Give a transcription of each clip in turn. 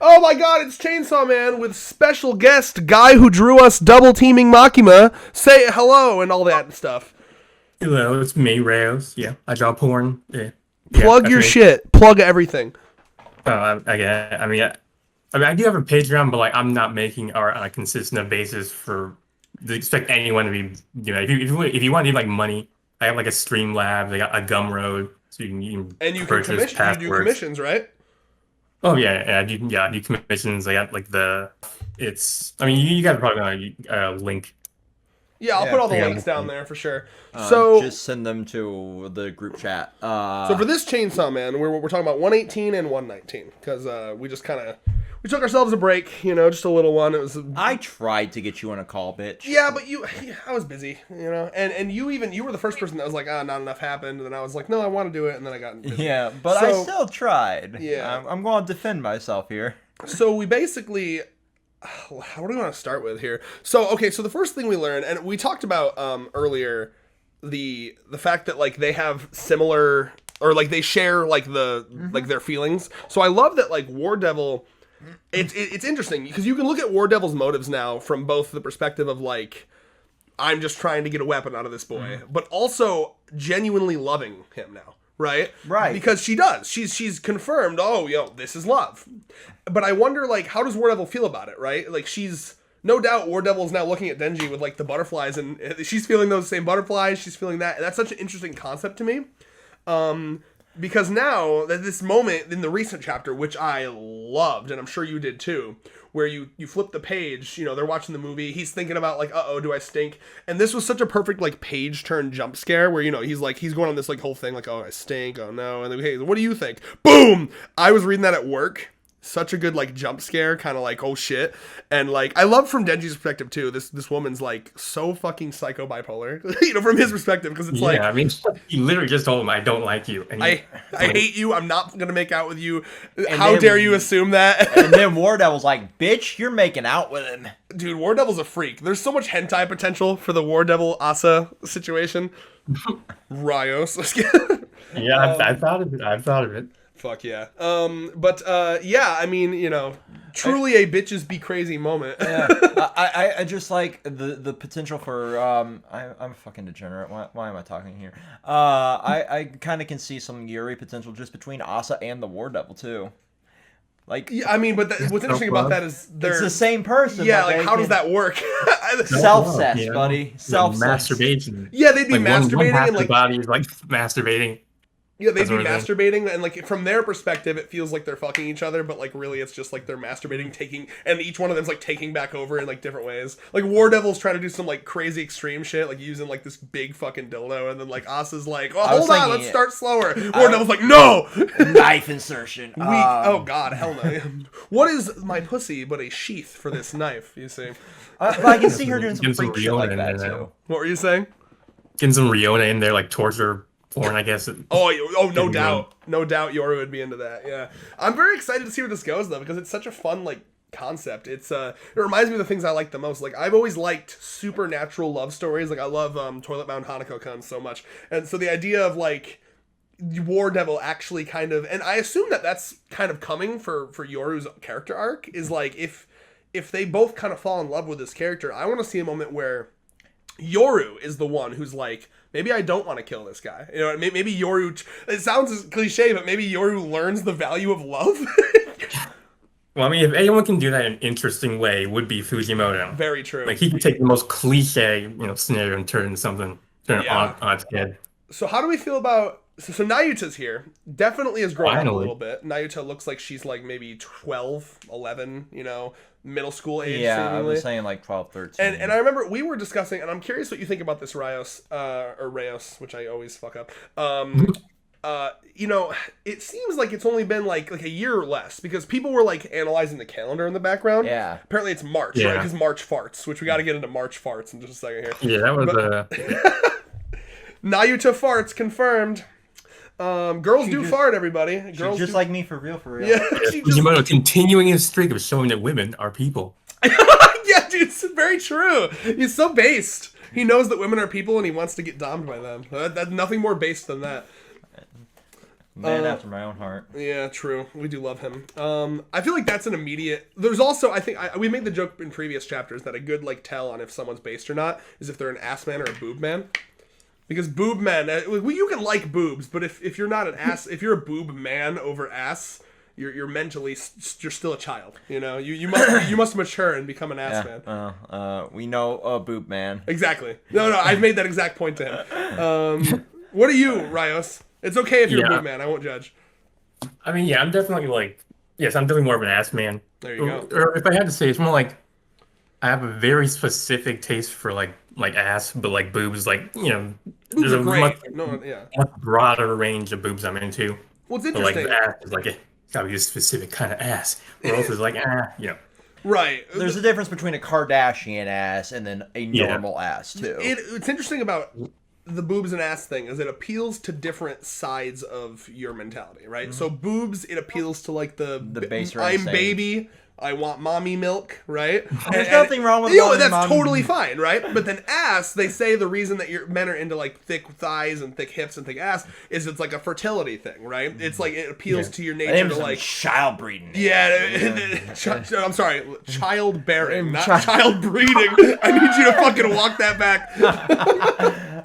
Oh my god, it's Chainsaw Man with special guest guy who drew us double teaming Makima. Say hello and all that stuff. Hello, it's me, Reyes. Yeah, I draw porn. Yeah, Plug that's your me. shit. Plug everything. I do have a Patreon, but like I'm not making art on a consistent basis for to expect anyone to be. If you want to need like money, I have like a Streamlabs. I got a Gumroad, so you can And you can purchase commission. You do passwords. commissions, right? Oh yeah, I do commissions. I got like the. It's. I mean, you guys are probably gonna link. Yeah, I'll put Yeah. all the I got links down there for sure. Just send them to the group chat. So for this Chainsaw Man, we're talking about 118 and 119 because we just kind of we took ourselves a break, just a little one. It was I tried to get you on a call, bitch. yeah, but I was busy, and you were the first person that was like, not enough happened, and then I was like, no, I want to do it, and then I got busy. Yeah, but I So- still tried. Yeah. I'm going to defend myself here. So we basically, how do we want to start with here? So okay, so the first thing we learned, and we talked about earlier, the fact that like they have similar or like they share like the like their feelings. So I love that like War Devil. It's interesting because you can look at War Devil's motives now from both the perspective of like I'm just trying to get a weapon out of this boy, but also genuinely loving him now. Right? Right. Because she does. She's confirmed, oh, this is love. But I wonder, like, how does War Devil feel about it, right? Like, she's, no doubt War Devil is now looking at Denji with, like, the butterflies, and she's feeling those same butterflies, she's feeling that. And that's such an interesting concept to me. Because now, that this moment in the recent chapter, which I loved, and I'm sure you did too, where you flip the page, they're watching the movie, he's thinking about like, uh-oh, do I stink? And this was such a perfect like page turn jump scare where, he's going on this like whole thing like, oh, I stink, oh no, and then, hey, what do you think? Boom! I was reading that at work. Such a good like jump scare, kind of like, oh shit. And like I love from Denji's perspective too, this woman's like so fucking psycho bipolar, from his perspective, because it's like, I mean, he literally just told him, "I don't like you," and I hate you, I'm not gonna make out with you. And How then- dare you assume that? And then War Devil's like, bitch, you're making out with him. Dude, War Devil's a freak. There's so much hentai potential for the War Devil Asa situation. Rios. yeah, I thought of it. I thought of it. Fuck yeah. Yeah, I mean, truly a bitches be crazy moment. Yeah, I just like the potential for I'm a fucking degenerate. Why am I talking here? I kind of can see some Yuri potential just between Asa and the War Devil too. Like, Yeah, I mean, but what's interesting about that is they're it's the same person. yeah, but like they how does can- that work? Self-cess, Yeah. buddy. Like Self-cess. masturbation. Yeah, they'd be Like one masturbating half and the like body is like masturbating. yeah, they'd That's be what it is. masturbating and like from their perspective it feels like they're fucking each other, but like really it's just like they're masturbating, taking, and each one of them's like taking back over in like different ways. Like War Devil's trying to do some like crazy extreme shit, like using like this big fucking dildo, and then like Asa's like, well, I was hold on, thinking let's it- start slower. War Devil's like, no! Knife insertion. Oh god, hell no. What is my pussy but a sheath for this knife, you see? But I can see her doing some Get some freak shit like Riona that in there. too. What were you saying? Getting some Riona in there, like torture porn, I guess. Oh, no Getting doubt. No doubt Yoru would be into that, yeah. I'm very excited to see where this goes, though, because it's such a fun, like, concept. It reminds me of the things I like the most. Like, I've always liked supernatural love stories. Like, I love Toilet Bound Hanako-kun so much. And so the idea of, like, War Devil actually kind of... And I assume that that's kind of coming for Yoru's character arc, is, like, if they both kind of fall in love with this character, I want to see a moment where Yoru is the one who's like, maybe I don't want to kill this guy. Maybe Yoru, it sounds cliche, but maybe Yoru learns the value of love. Well, I mean, if anyone can do that in an interesting way, it would be Fujimoto. Very true. Like he could take the most cliche, scenario and turn it into something, turn it Yeah. on its head. So how do we feel about... So Nayuta's here. Definitely has grown up a Finally. little bit. Nayuta looks like she's like maybe 12, 11, middle school age. Yeah, I seemingly. was saying like 12, 13. And I remember we were discussing, and I'm curious what you think about this Rios, or Reyes, which I always fuck up. It seems like it's only been like a year or less, because people were like analyzing the calendar in the background. Yeah. Apparently it's March, Yeah. right? Because March farts, which we got to get into March farts in just a second here. Yeah, that was Nayuta farts confirmed. Girls She do just- fart, everybody. She's Girls just do... like me for real, for real. yeah, she just... Fujimoto continuing his streak of showing that women are people. yeah, dude, it's very true. He's so based. He knows that women are people and he wants to get domed by them. That's nothing more based than that. Man after my own heart. Yeah, true. We do love him. I feel like that's an immediate. There's also, I think, we made the joke in previous chapters that a good like tell on if someone's based or not is if they're an ass man or a boob man. Because boob men, well, you can like boobs, but if you're not an ass, if you're a boob man over ass, you're mentally you're still a child. You know, you must mature and become an ass man. We know a boob man. Exactly. No, I've made that exact point to him. What are you, Rios? It's okay if you're a boob man. I won't judge. I mean, yeah, I'm definitely I'm definitely more of an ass man. There you go. Or if I had to say, it's more like I have a very specific taste for like ass, but like boobs, like Boobs there's are a great. much broader range of boobs I'm into. Well, it's But like interesting. the ass is like it's gotta be a specific kind of ass, or else it's like Right. There's a difference between a Kardashian ass and then a normal ass too. It's interesting about the boobs and ass thing is it appeals to different sides of your mentality, right? So boobs, it appeals to like the base I'm insane. baby, I want mommy milk, right? There's nothing wrong with that's mommy. totally fine, right? But then ass, they say the reason that men are into like thick thighs and thick hips and thick ass is it's like a fertility thing, right? It's like it appeals to your nature to like child breeding. yeah, I'm sorry, childbearing, not child breeding. I need you to fucking walk that back.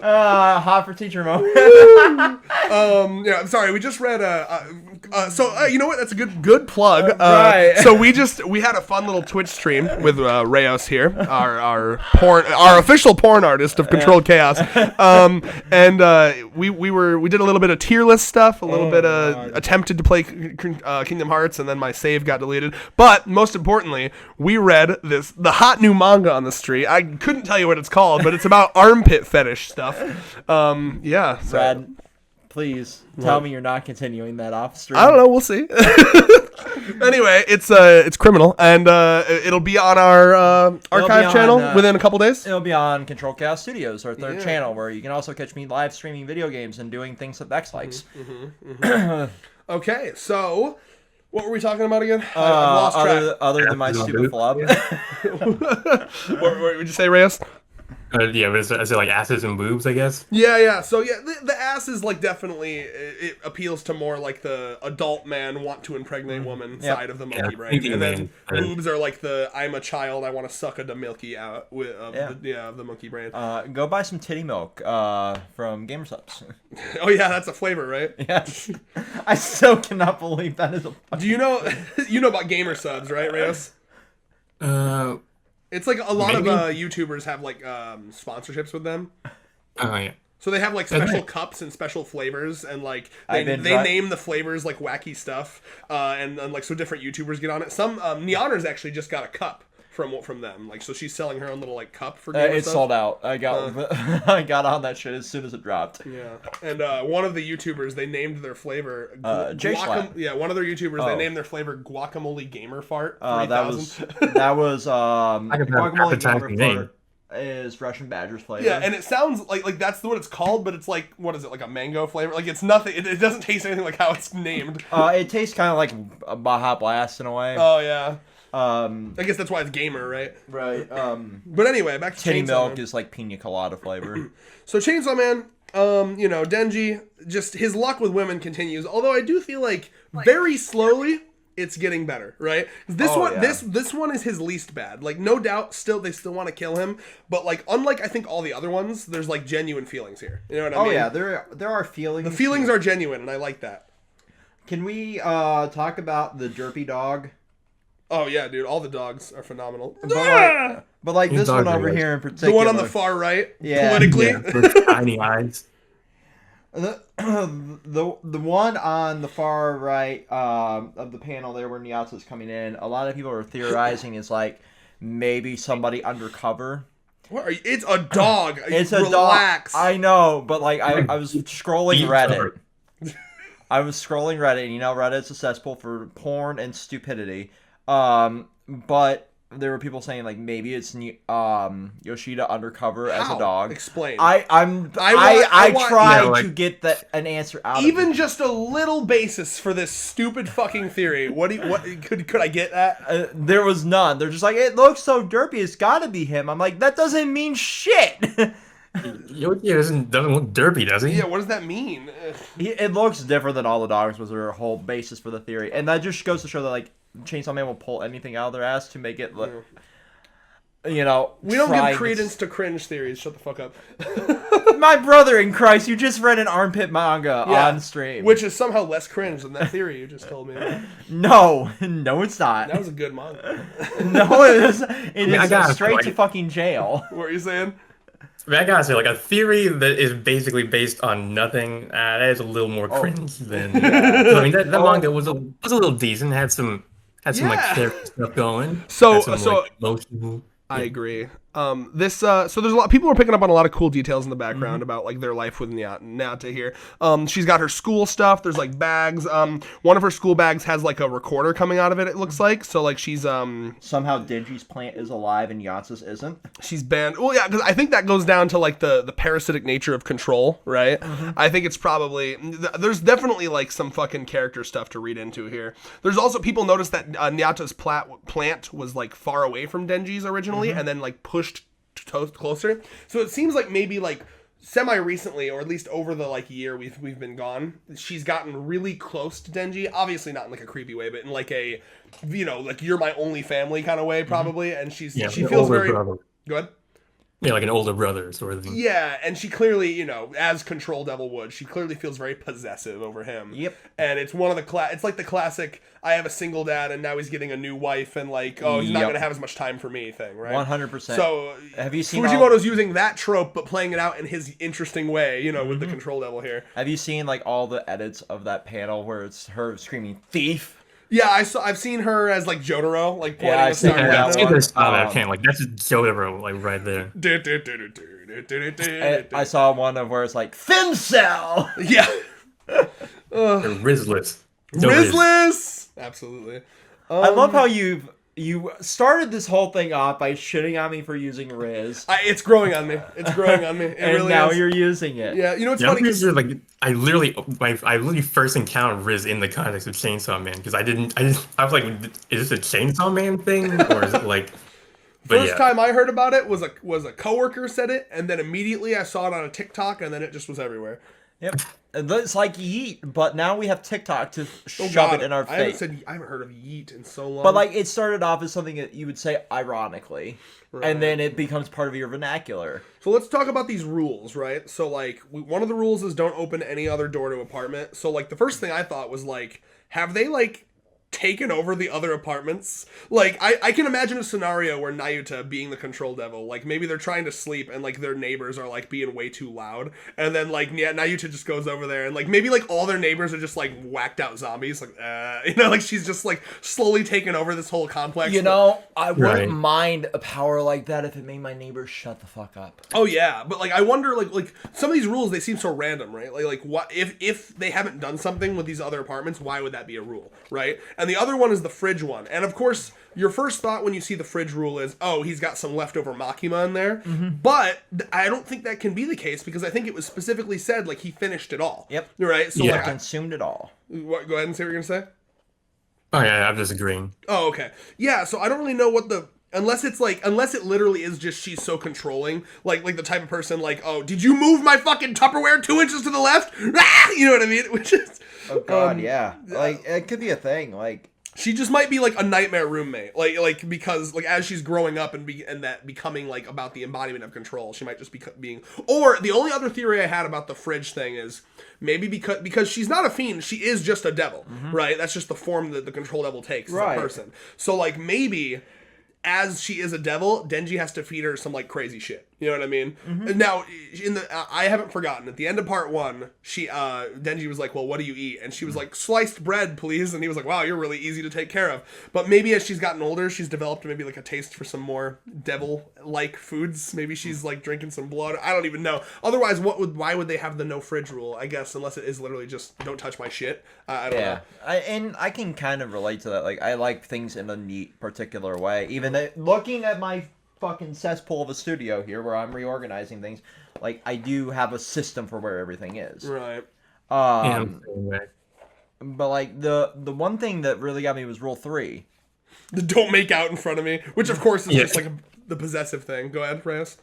Hot for teacher moment. Yeah, I'm sorry. We just read so you know what? That's a good plug. Right. So we had a fun little Twitch stream with Rayos here, our official porn artist of Controlled Chaos. And we did a little bit of tier list stuff, a little bit attempted to play Kingdom Hearts, and then my save got deleted. But most importantly, we read the hot new manga on the street. I couldn't tell you what it's called, but it's about armpit fetish stuff. Yeah. So. Brad, please tell me you're not continuing that off stream. I don't know. We'll see. Anyway, it's criminal, and it'll be on our archive channel within a couple days. It'll be on Control Chaos Studios, our third channel, where you can also catch me live streaming video games and doing things that Vex likes. Okay, so what were we talking about again? I've lost track. Other than my stupid flub. What would you say, Reyes? Is it like asses and boobs, I guess? Yeah. So yeah, the ass is like definitely it appeals to more like the adult man want to impregnate woman side of the monkey brain, and then boobs are like the I'm a child, I want to suck a milky out of the monkey brain. Go buy some titty milk from GamerSupps. Oh yeah, that's a flavor, right? Yes. I still cannot believe that is a. Do you know about Gamer Subs, right, Reyes? It's like a lot of YouTubers have like sponsorships with them. Oh yeah. So they have like special cups and special flavors, and like they name the flavors like wacky stuff, and like so different YouTubers get on it. Some Neoner's actually just got a cup from them, like so she's selling her own little like cup for. It's sold out. I got on that shit as soon as it dropped. Yeah, and one of the YouTubers they named their flavor. Yeah, one of their YouTubers they named their flavor Guacamole Gamer Fart. That was Guacamole Gamer Fart is Russian Badger's flavor. Yeah, and it sounds like that's what it's called, but it's like what is it, like a mango flavor? Like it's nothing. It doesn't taste anything like how it's named. It tastes kind of like a Baja Blast in a way. Oh yeah. I guess that's why it's gamer, right? Right. But anyway, back to Titty Chainsaw milk Man. is like pina colada flavor. So Chainsaw Man, Denji, just his luck with women continues. Although I do feel like very slowly it's getting better, right? This one is his least bad. Like no doubt, they still want to kill him, but like unlike I think all the other ones, there's like genuine feelings here. You know what I mean? Oh yeah, there are feelings. The feelings are genuine, and I like that. Can we talk about the derpy dog? Oh yeah, dude, all the dogs are phenomenal. But like this one over here in particular. The one on the far right, yeah, politically. Yeah, those tiny eyes. The one on the far right of the panel there where Nyatsu's coming in, a lot of people are theorizing is like maybe somebody undercover. What are you? It's a dog. It's a Relax. dog. I know, but like I was scrolling Reddit. I was scrolling Reddit, and you know Reddit's a cesspool for porn and stupidity. But there were people saying like maybe it's Yoshida undercover as a dog. Explain. I tried to get an answer out even of it. Just a little basis for this stupid fucking theory. What could I get that? There was none. They're just like, it looks so derpy. It's got to be him. I'm like, that doesn't mean shit. Yoki doesn't look derpy, does he? Yeah, what does that mean? It looks different than all the dogs was their whole basis for the theory, and that just goes to show that like Chainsaw Man will pull anything out of their ass to make it look, you know. We don't give credence to cringe theories. Shut the fuck up. My brother in Christ, you just read an armpit manga on stream, which is somehow less cringe than that theory you just told me. No, it's not. That was a good manga. No, it is. It is straight to fucking jail. What are you saying? I mean, I gotta say, like, a theory that is basically based on nothing, that is a little more cringe than. I mean, that manga was a little decent. Had some like character stuff going. So like, emotional. I agree. So there's a lot of people are picking up on a lot of cool details in the background about like their life with Nyata here. She's got her school stuff. There's like bags. One of her school bags has like a recorder coming out of it. It looks like so like she's somehow Denji's plant is alive and Yatsu's isn't. She's banned. Well, yeah, because I think that goes down to like the parasitic nature of control, right? I think it's probably there's definitely like some fucking character stuff to read into here. There's also people noticed that Nyata's plant was like far away from Denji's originally, and then like pushed closer. So it seems like maybe like semi-recently, or at least over the like year we've been gone, she's gotten really close to Denji. Obviously not in like a creepy way, but in like a, you know, like you're my only family kind of way probably. And she feels very. Go ahead. Yeah, like an older brother sort of thing. Yeah, and she clearly, you know, as Control Devil would, she clearly feels very possessive over him. Yep. And it's one of the it's like the classic, I have a single dad and now he's getting a new wife and like, oh, he's not going to have as much time for me thing, right? 100%. So, have you seen Fujimoto's using that trope but playing it out in his interesting way, you know, with the Control Devil here. Have you seen like all the edits of that panel where it's her screaming thief? Yeah, I've seen her as like Jotaro, like pointing I've seen that I can't like that's just Jotaro like right there. I saw one of where it's like thin cell. Yeah. Rizless. Absolutely. I love how you started this whole thing off by shitting on me for using Riz. It's growing on me. It and really now is. You're using it. Yeah, you know what's funny? Like I literally first encountered Riz in the context of Chainsaw Man because I was like, is this a Chainsaw Man thing or is it like? First time I heard about it was a coworker said it, and then immediately I saw it on a TikTok, and then it just was everywhere. Yep. It's like Yeet, but now we have TikTok to shove it in our face. I haven't heard of Yeet in so long. But like it started off as something that you would say ironically, and then it becomes part of your vernacular. So let's talk about these rules, right? So like one of the rules is don't open any other door to apartment. So like the first thing I thought was like, have they like taken over the other apartments? Like I can imagine a scenario where Nayuta being the Control Devil, like maybe they're trying to sleep and like their neighbors are like being way too loud, and then like Nayuta just goes over there and like maybe like all their neighbors are just like whacked out zombies, like you know, like she's just like slowly taking over this whole complex. You know, I wouldn't mind a power like that if it made my neighbors shut the fuck up. Oh yeah, but like I wonder like some of these rules, they seem so random, right? Like what if they haven't done something with these other apartments, why would that be a rule, right? And the other one is the fridge one. And of course, your first thought when you see the fridge rule is, oh, he's got some leftover Makima in there. But I don't think that can be the case because I think it was specifically said like he finished it all. Yep. Right? So like consumed it all. Go ahead and say what you're going to say. Oh yeah, I'm disagreeing. Oh, okay. Yeah, so I don't really know what unless it literally is just she's so controlling, like the type of person like, oh, did you move my fucking Tupperware 2 inches to the left? Ah! You know what I mean? Which is, oh god, yeah. Like it could be a thing. Like she just might be like a nightmare roommate, like because like as she's growing up and that becoming like about the embodiment of control, she might just be being. Or the only other theory I had about the fridge thing is maybe because she's not a fiend, she is just a devil, right? That's just the form that the Control Devil takes as a person. So like maybe as she is a devil, Denji has to feed her some like crazy shit. You know what I mean? Now, I haven't forgotten. At the end of part 1, Denji was like, "Well, what do you eat?" And she was like, "Sliced bread, please." And he was like, "Wow, you're really easy to take care of." But maybe as she's gotten older, she's developed maybe like a taste for some more devil-like foods. Maybe she's like drinking some blood. I don't even know. Otherwise, why would they have the no fridge rule? I guess unless it is literally just don't touch my shit. I don't know. And I can kind of relate to that. Like I like things in a neat, particular way. Even looking at my fucking cesspool of a studio here where I'm reorganizing things, like I do have a system for where everything is. Right. But like the one thing that really got me was rule 3. The don't make out in front of me, which of course is just like the possessive thing. Go ahead, Reyes.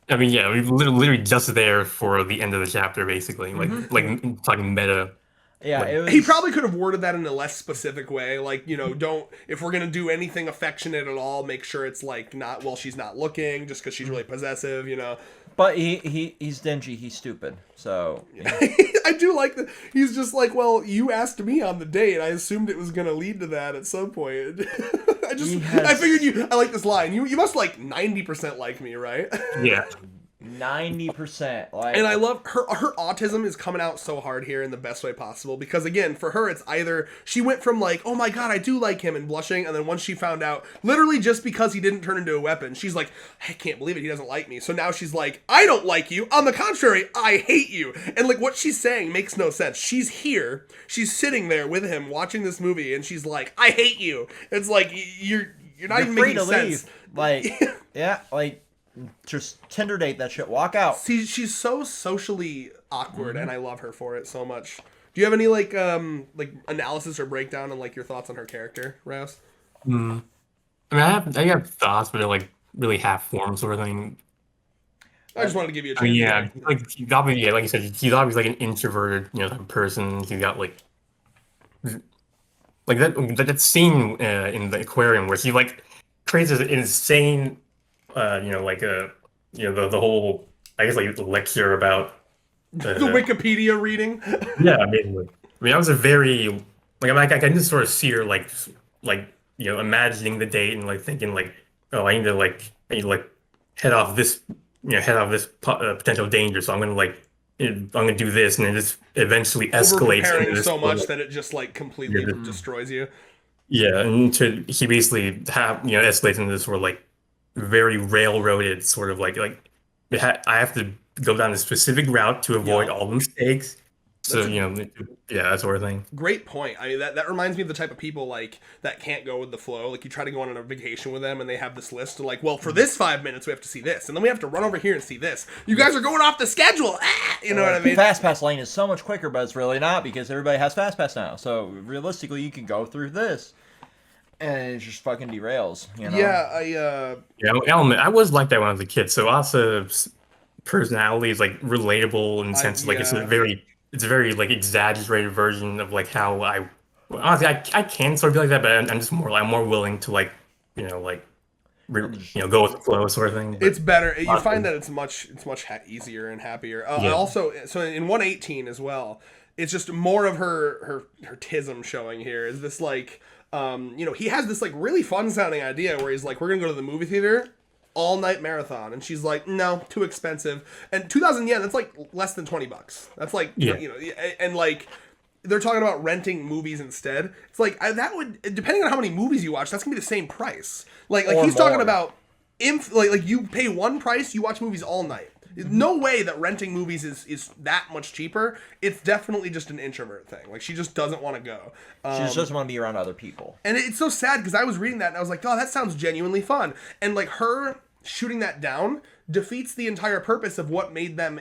I mean, yeah, we literally just there for the end of the chapter, basically. Like talking meta. Yeah, Like, it He was. probably could have worded that in a less specific way, like, you know, don't, if we're gonna do anything affectionate at all, make sure it's like not, well, she's not looking just because she's really possessive, you know. But he's dingy. He's stupid. So I do like that. He's just like, well, you asked me on the date. I assumed it was gonna lead to that at some point. I figured you. I like this line. You must like 90% like me, right? yeah. 90%. Like, And I love her autism is coming out so hard here in the best way possible, because again, for her it's either she went from like, oh my god, I do like him, and blushing, and then once she found out, literally just because he didn't turn into a weapon, she's like, I can't believe it, he doesn't like me. So now she's like, I don't like you, on the contrary, I hate you. And like what she's saying makes no sense. She's here, she's sitting there with him watching this movie, and she's like, I hate you. It's like you're not even free making to sense. leave. Like, yeah, like just Tinder date that shit. Walk out. See, she's so socially awkward, and I love her for it so much. Do you have any like analysis or breakdown on like your thoughts on her character, Rouse? I mean, I have thoughts, but they're like really half formed sort of thing. I just wanted to give you a I chance. mean, yeah, like she's obviously, yeah, like you said, she's obviously like an introverted, type of person. She's got like that scene in the aquarium where she like creates this insane, the whole, I guess, like lecture about The Wikipedia reading. yeah, basically. I mean, that was a very like I can just sort of see her like imagining the date and like thinking like, oh, I need to like head off this potential danger, so I'm gonna do this, and then just eventually Over escalates into preparing this so much that it just like completely Yeah. destroys you. yeah, and he basically escalates into this sort of like very railroaded sort of I have to go down a specific route to avoid Yeah. all the mistakes. So, That's a yeah, that sort of thing. great point. I mean, that reminds me of the type of people like that can't go with the flow. Like you try to go on a vacation with them, and they have this list of like, well, for this 5 minutes we have to see this, and then we have to run over here and see this. You guys are going off the schedule. Ah! You know what I mean? Fast pass lane is so much quicker, but it's really not because everybody has fast pass now. So realistically, you can go through this, and it just fucking derails. You know? Yeah, Yeah, Element. I was like that when I was a kid. So Asa's personality is like relatable in the sense like yeah. it's a very like exaggerated version of like how honestly I can sort of be like that, but I'm just I'm more willing to like like go with the flow sort of thing. It's But better. You find that it's much easier and happier. I yeah, also, so in 118 as well, it's just more of her tism showing here. Is this like, he has this like really fun sounding idea where he's like, we're gonna go to the movie theater all night marathon, and she's like, no, too expensive. And 2,000 yen, that's like less than $20. That's like, yeah, and like they're talking about renting movies instead. It's like that would, depending on how many movies you watch, that's gonna be the same price. Like Or he's talking more. about like you pay one price, you watch movies all night. No way that renting movies is that much cheaper. It's definitely just an introvert thing. Like she just doesn't want to go. She just doesn't want to be around other people. And it's so sad because I was reading that and I was like, oh, that sounds genuinely fun. And like her shooting that down defeats the entire purpose of what made them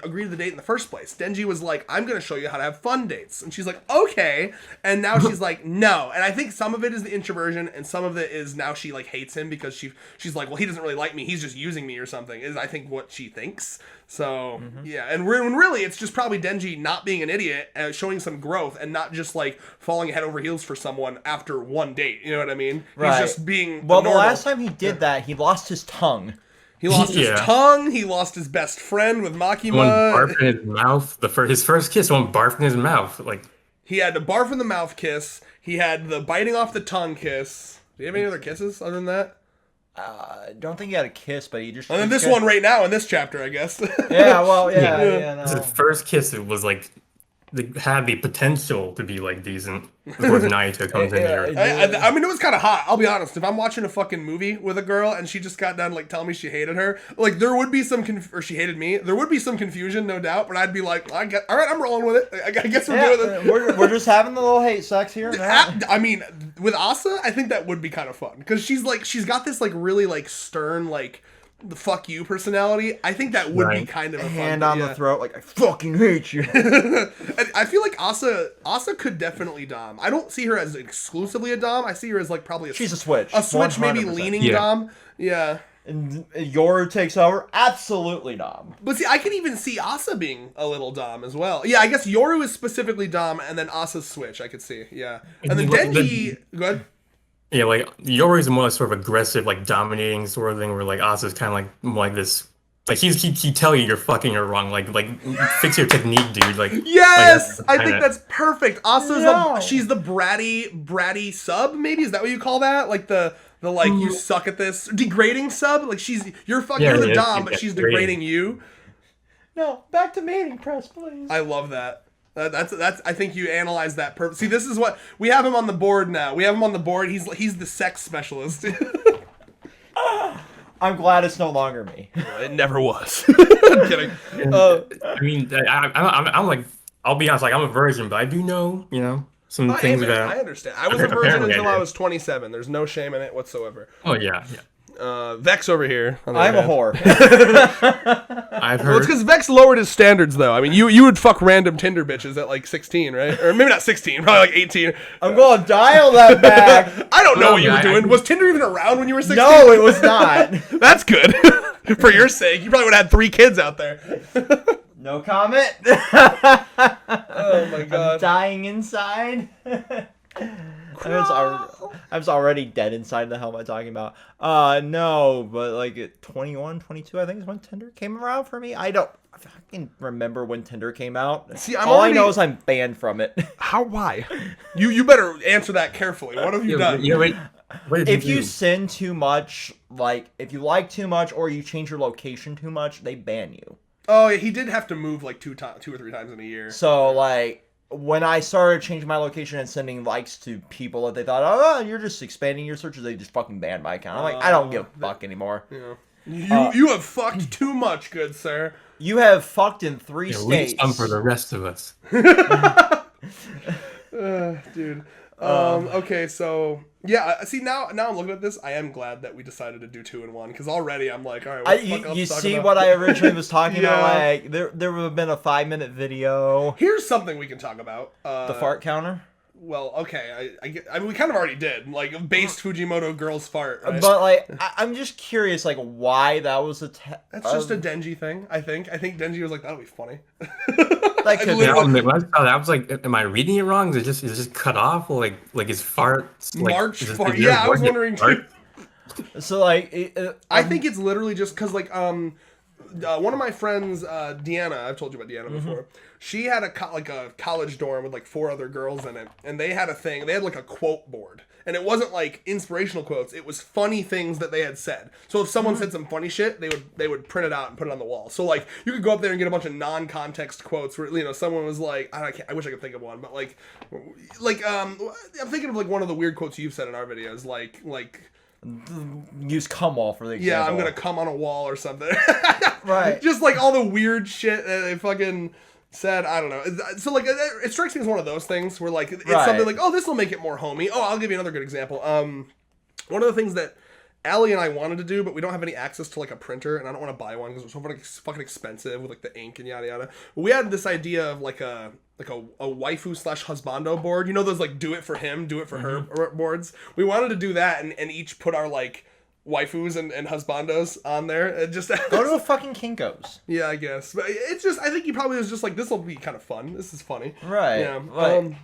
agree to the date in the first place. Denji was like, I'm going to show you how to have fun dates. And she's like, okay. And now she's like, no. And I think some of it is the introversion and some of it is now she like hates him because she's like, well, he doesn't really like me. He's just using me or something, is I think what she thinks. So, yeah. And when really it's just probably Denji not being an idiot, showing some growth and not just like falling head over heels for someone after one date. You know what I mean? Right. He's just being Well, the normal. last time he did that, he lost his tongue. He lost his Yeah. tongue. He lost his best friend with one Makima. barf in his mouth. His first kiss, one barf in his mouth. Like He had the barf in the mouth kiss. He had the biting off the tongue kiss. Do you have any other kisses other than that? I don't think he had a kiss, but he just. And then this one right now in this chapter, I guess. Yeah, well, yeah, his no. first kiss, it was like had the potential to be like decent. Of course, Naito comes in Yeah, here. I mean, it was kind of hot. I'll be honest. If I'm watching a fucking movie with a girl and she just got done like telling me she hated her, like there would be some or she hated me. There would be some confusion, no doubt. But I'd be like, all right, I'm rolling with it. I guess we're doing it. we're just having the little hate sex here. I mean, with Asa, I think that would be kind of fun because she's got this like really like stern like the fuck you personality. I think that would be Right. kind of a fun, Hand on the throat, like I fucking hate you. And I feel like Asa could definitely dom. I don't see her as exclusively a dom. I see her as like probably She's a switch. maybe 100%. leaning Yeah. dom. Yeah. And Yoru takes over. Absolutely dom. But see, I can even see Asa being a little dom as well. Yeah, I guess Yoru is specifically dom, and then Asa's switch. I could see. Yeah, and then Denji. Go ahead. Yeah, like Yoru's more like sort of aggressive, like dominating sort of thing, where like Asa's kind of like more like this. Like he tell you you're fucking her wrong. Like fix your technique, dude. Like yes, like, I think that's perfect. Asa's she's the bratty sub. Maybe is that what you call that? Like the like you suck at this degrading sub. Like you're the dom, but she's degrading you. No, back to mating press, please. I love that. That's. I think you analyzed that perfect. See, this is what we have him on the board now. We have him on the board. He's the sex specialist. I'm glad it's no longer me. It never was. I'm kidding. I mean, I'm like, I'll be honest, like I'm a virgin, but I do know, some things about. I understand. I was a virgin until I was 27. There's no shame in it whatsoever. Oh yeah. Vex over here. I'm a whore. I've heard. Well, it's because Vex lowered his standards, though. I mean, you would fuck random Tinder bitches at like 16, right? Or maybe not 16, probably like 18. I'm going to dial that back. I don't know what you were doing. Was Tinder even around when you were 16? No, it was not. That's good. For your sake, you probably would have had 3 kids out there. No comment. Oh my god. I'm dying inside. I was already dead inside. The hell am I talking about? No, but like at 21, 22, I think is when Tinder came around for me. I can remember when Tinder came out. See, all I know is I'm banned from it. How? Why? You better answer that carefully. What have you done? If you sin too much, like if you like too much, or you change your location too much, they ban you. Oh, yeah, he did have to move like 2 or 3 times in a year. So like. When I started changing my location and sending likes to people that they thought, oh, you're just expanding your searches, they just fucking banned my account. I'm like, I don't give a fuck anymore. Yeah. You have fucked too much, good sir. You have fucked in 3 states. Some for the rest of us. Dude. Okay, so yeah. See now I'm looking at this. I am glad that we decided to do 2 in 1 because already I'm like, all right. You see what I originally was talking about? Like there would have been a 5-minute video. Here's something we can talk about. The fart counter. Well, okay. I mean, we kind of already did. Like based Fujimoto girl's fart. Right? But like, I'm just curious, like why that was That's just a Denji thing. I think Denji was like, that'll be funny. When I saw that, I was like, am I reading it wrong? Is it just cut off? Like is farts? Like, March fart. Yeah, I was wondering too. So like, I think it's literally just because like one of my friends, Deanna, I've told you about Deanna before. She had a college dorm with like 4 other girls in it, and they had a thing. They had like a quote board, and it wasn't like inspirational quotes. It was funny things that they had said. So if someone said some funny shit, they would print it out and put it on the wall. So like you could go up there and get a bunch of non-context quotes where someone was like, I wish I could think of one, but like I'm thinking of like one of the weird quotes you've said in our videos, like. Use cum wall for the example. Yeah, I'm gonna come on a wall or something. Right. Just like all the weird shit that they fucking said. I don't know. So like it strikes me as one of those things where like it's something like, oh, this will make it more homey. Oh, I'll give you another good example. One of the things that Allie and I wanted to do, but we don't have any access to like a printer, and I don't want to buy one because it's so fucking expensive with like the ink and yada yada. But we had this idea of like a waifu / husbando board. You know those like do it for him, do it for her boards. We wanted to do that and each put our like waifus and husbandos on there. And just go to a fucking Kinko's. Yeah, I guess. But it's just I think he probably was just like, this will be kind of fun. This is funny. Right. Yeah. Like,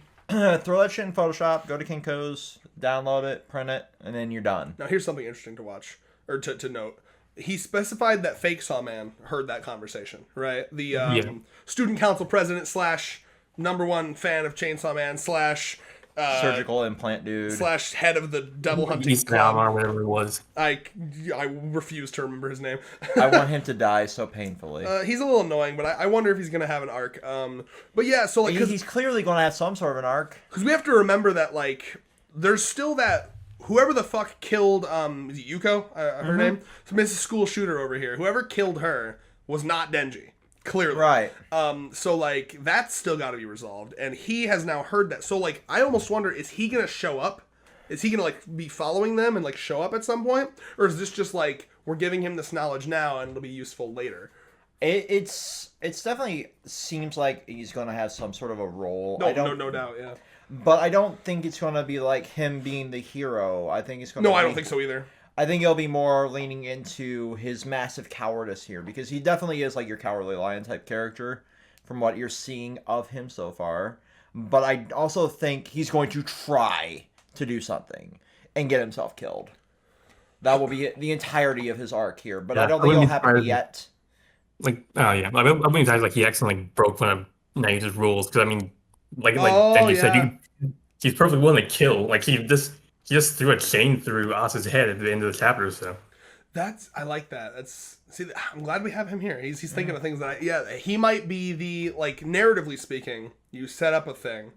throw that shit in Photoshop. Go to Kinko's, download it, print it, and then you're done. Now here's something interesting to watch or to note. He specified that Fake Saw Man heard that conversation, right? The student council president / #1 fan of Chainsaw Man / surgical implant dude / head of the devil hunting club or whatever it was. I refuse to remember his name. I want him to die so painfully. He's a little annoying, but I wonder if he's gonna have an arc. But yeah, so like he's clearly gonna have some sort of an arc. Because we have to remember that like there's still that whoever the fuck killed is it Yuko? Her name? So Mrs. School Shooter over here. Whoever killed her was not Denji. Clearly. Right. So like that's still got to be resolved, and he has now heard that. So like I almost wonder, is he gonna show up? Is he gonna like be following them and like show up at some point, or is this just like we're giving him this knowledge now and it'll be useful later? It's definitely seems like he's gonna have some sort of a role. No doubt, yeah. But I don't think it's gonna be like him being the hero. I think it's gonna. No, I don't think so either. I think he'll be more leaning into his massive cowardice here, because he definitely is like your cowardly lion type character from what you're seeing of him so far. But I also think he's going to try to do something and get himself killed. That will be the entirety of his arc here, but I don't think it'll happen yet. Like, oh yeah, I wouldn't say like he accidentally broke one of Naota's rules, because I mean, like Denji said, he's perfectly willing to kill. Like he just threw a chain through Asa's head at the end of the chapter. So I like that. I'm glad we have him here. He's thinking of things that he might be the, like, narratively speaking, you set up a thing,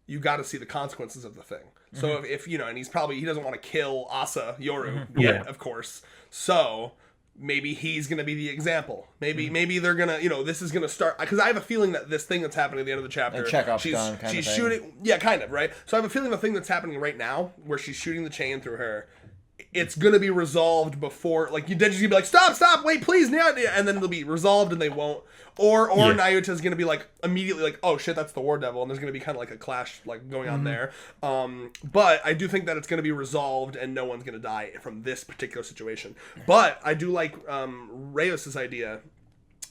you got to see the consequences of the thing. So if you know, and he doesn't want to kill Asa Yoru yet, of course. So maybe he's gonna be the example. Maybe they're gonna, this is gonna start, because I have a feeling that this thing that's happening at the end of the chapter, she's shooting, kind of, right? So I have a feeling the thing that's happening right now, where she's shooting the chain through her, it's gonna be resolved before, like, Denji's gonna be like, stop, wait, please, and then it'll be resolved, and they won't. Or Nayuta's gonna be like immediately like, oh shit, that's the War Devil, and there's gonna be kind of like a clash like going on there. But I do think that it's gonna be resolved, and no one's gonna die from this particular situation. But I do like Reyes' idea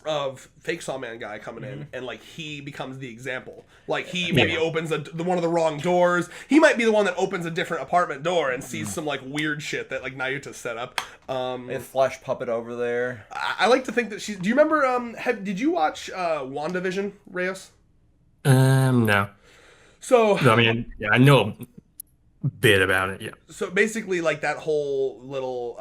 of fake Sawman guy coming in, and like he becomes the example. Like he maybe opens one of the wrong doors. He might be the one that opens a different apartment door and sees some like weird shit that like Nayuta set up. A flesh puppet over there. I like to think that she. Do you remember? Did you watch WandaVision, Reyes? No. So I mean, I know a bit about it. Yeah. So basically, like that whole little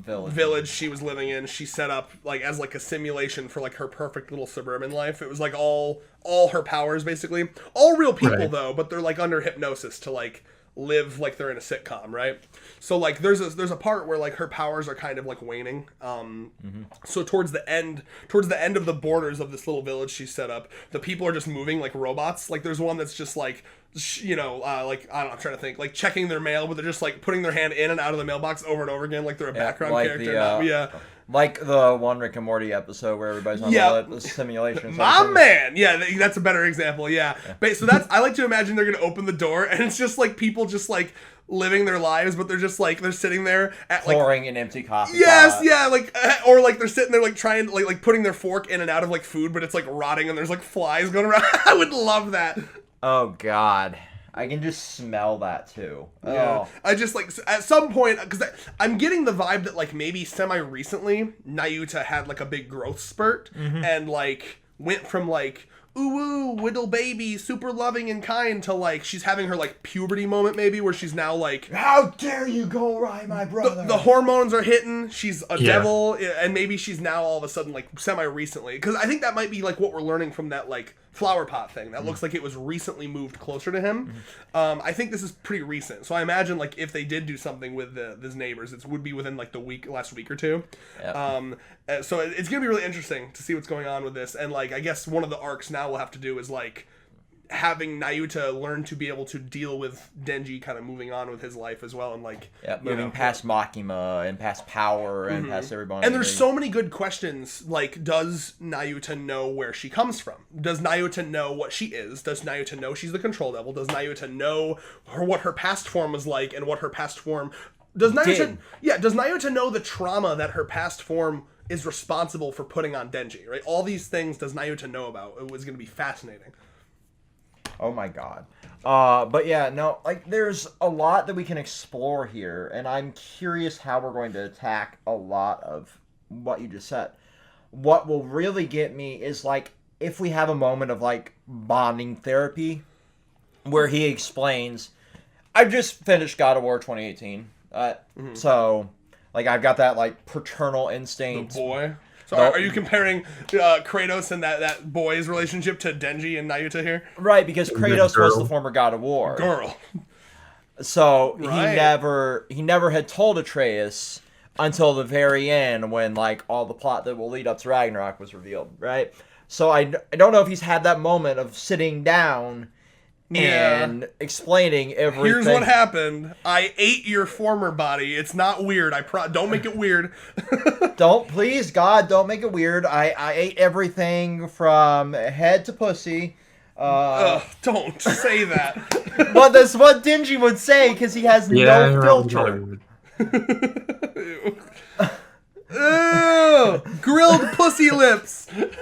village she was living in, she set up like as like a simulation for like her perfect little suburban life. It was like all her powers, basically, all real people though, but they're like under hypnosis to like live like they're in a sitcom, right? So like there's a part where like her powers are kind of like waning. So towards the end of the borders of this little village she set up, the people are just moving like robots. Like there's one that's just like, like, I don't know, I'm trying to think, like checking their mail, but they're just like putting their hand in and out of the mailbox over and over again, like they're a background like character. Like the one Rick and Morty episode where everybody's on the simulation. My man! Yeah, that's a better example, So I like to imagine they're going to open the door, and it's just like people just like living their lives, but they're just like, they're sitting there at like... pouring an empty coffee pot. Yeah, like, or like they're sitting there like trying, like putting their fork in and out of like food, but it's like rotting and there's like flies going around. I would love that. Oh, God. I can just smell that too. Yeah. Oh. I just like at some point, because I'm getting the vibe that like maybe semi-recently Nayuta had like a big growth spurt and like went from like ooh little baby, super loving and kind, to like she's having her like puberty moment maybe, where she's now like, how dare you go right, my brother? The hormones are hitting. She's a devil, and maybe she's now all of a sudden like semi-recently, because I think that might be like what we're learning from that like flower pot thing that looks like it was recently moved closer to him. I think this is pretty recent, so I imagine like if they did do something with his neighbors, it would be within like the last week or two. So it's gonna be really interesting to see what's going on with this, and like I guess one of the arcs now we'll have to do is like having Nayuta learn to be able to deal with Denji kind of moving on with his life as well, and like moving past Makima and past power and past everybody. And there's so many good questions, like, does Nayuta know where she comes from? Does Nayuta know what she is? Does Nayuta know she's the Control Devil? Does Nayuta know what her past form was like, and what her past form... Does Nayuta know the trauma that her past form is responsible for putting on Denji, right? All these things does Nayuta know about. It was going to be fascinating. Oh my God. But yeah, no, like there's a lot that we can explore here, and I'm curious how we're going to attack a lot of what you just said. What will really get me is like if we have a moment of like bonding therapy where he explains, I've just finished God of War 2018. So like I've got that like paternal instinct. The boy. So are you comparing Kratos and that boy's relationship to Denji and Nayuta here? Right, because Kratos was the former God of War. Girl. So he never had told Atreus until the very end, when like all the plot that will lead up to Ragnarok was revealed, right? So I don't know if he's had that moment of sitting down and explaining everything. Here's what happened. I ate your former body. It's not weird. Don't make it weird. Please, God, don't make it weird. I ate everything from head to pussy. Don't say that. Well, that's what Denji would say, because he has no filter. Ew. Ew. Grilled pussy lips. Get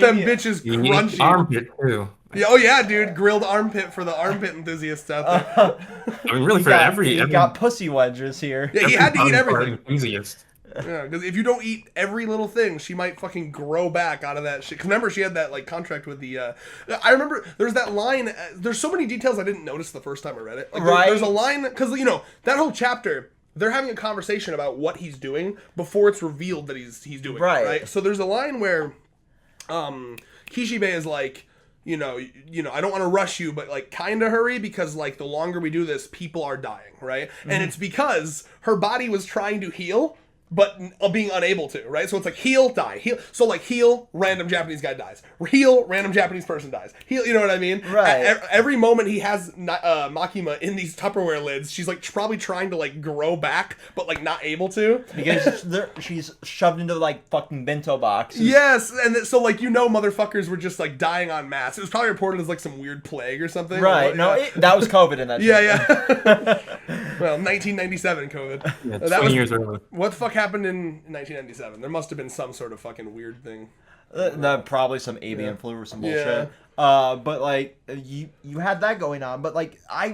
them bitches You need crunchy. armpit too. Yeah, oh yeah, dude, grilled armpit for the armpit enthusiasts out there. I mean, really, You for got, every you got pussy wedges here. Yeah, he had to eat body part everything. enthusiast. Yeah, because if you don't eat every little thing, she might fucking grow back out of that shit. 'Cause remember, she had that like contract with the. I remember there's that line. There's so many details I didn't notice the first time I read it. Like, Right. There's a line because that whole chapter. They're having a conversation about what he's doing before it's revealed that he's doing it, right. So there's a line where, Kishibe is like. I don't want to rush you, but like kind of hurry because like the longer we do this, people are dying, right? And it's because her body was trying to heal, but being unable to, right? So it's like heal, die, heal. So like heal, random Japanese guy dies. Heal, random Japanese person dies. Heal, you know what I mean? Right. Every moment he has Makima in these Tupperware lids, she's like probably trying to like grow back, but like not able to. Because she's shoved into like fucking bento boxes. Yes, and so like motherfuckers were just like dying en masse. It was probably reported as like some weird plague or something. Right. That was COVID in that. Yeah. Well, 1997 COVID. Yeah, That 20 was years early. what the fuck happened in 1997? There must have been some sort of fucking weird thing. Probably some avian flu or some bullshit. Yeah. But like you had that going on, but like I